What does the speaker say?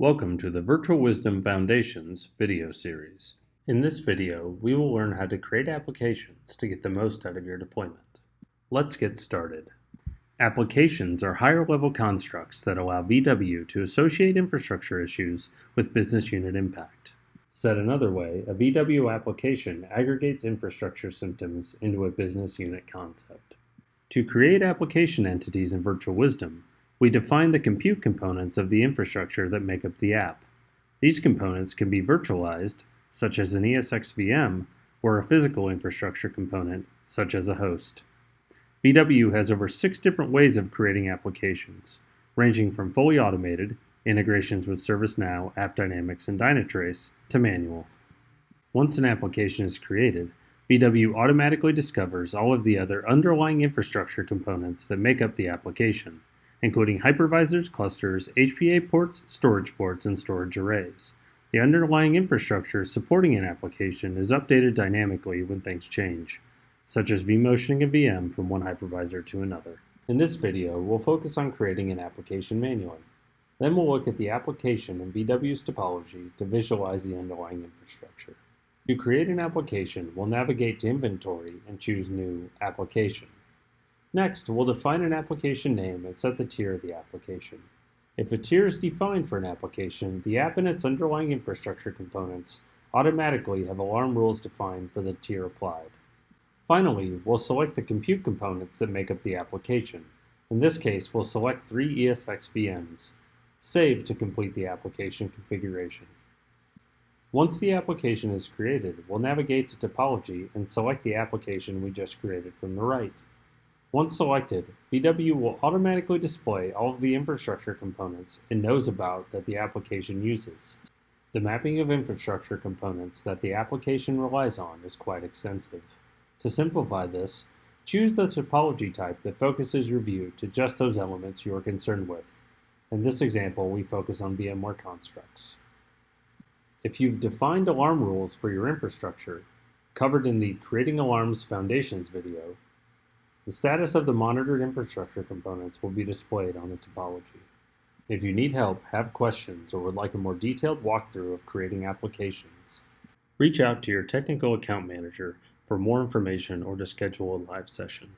Welcome to the VirtualWisdom Foundations video series. In this video, we will learn how to create applications to get the most out of your deployment. Let's get started. Applications are higher-level constructs that allow VW to associate infrastructure issues with business unit impact. Said another way, a VW application aggregates infrastructure symptoms into a business unit concept. To create application entities in VirtualWisdom, we define the compute components of the infrastructure that make up the app. These components can be virtualized, such as an ESX VM, or a physical infrastructure component, such as a host. VW has over 6 different ways of creating applications, ranging from fully automated, integrations with ServiceNow, AppDynamics, and Dynatrace, to manual. Once an application is created, VW automatically discovers all of the other underlying infrastructure components that make up the application, including hypervisors, clusters, HPA ports, and storage arrays. The underlying infrastructure supporting an application is updated dynamically when things change, such as vMotioning a VM from one hypervisor to another. In this video, we'll focus on creating an application manually. Then we'll look at the application in VW's topology to visualize the underlying infrastructure. To create an application, we'll navigate to Inventory and choose New Application. Next, we'll define an application name and set the tier of the application. If a tier is defined for an application, the app and its underlying infrastructure components automatically have alarm rules defined for the tier applied. Finally, we'll select the compute components that make up the application. In this case, we'll select 3 ESX VMs. Save to complete the application configuration. Once the application is created, we'll navigate to Topology and select the application we just created from the right. Once selected, VW will automatically display all of the infrastructure components it knows about that the application uses. The mapping of infrastructure components that the application relies on is quite extensive. To simplify this, choose the topology type that focuses your view to just those elements you are concerned with. In this example, we focus on VMware constructs. If you've defined alarm rules for your infrastructure, covered in the Creating Alarms Foundations video, the status of the monitored infrastructure components will be displayed on the topology. If you need help, have questions, or would like a more detailed walkthrough of creating applications, reach out to your technical account manager for more information or to schedule a live session.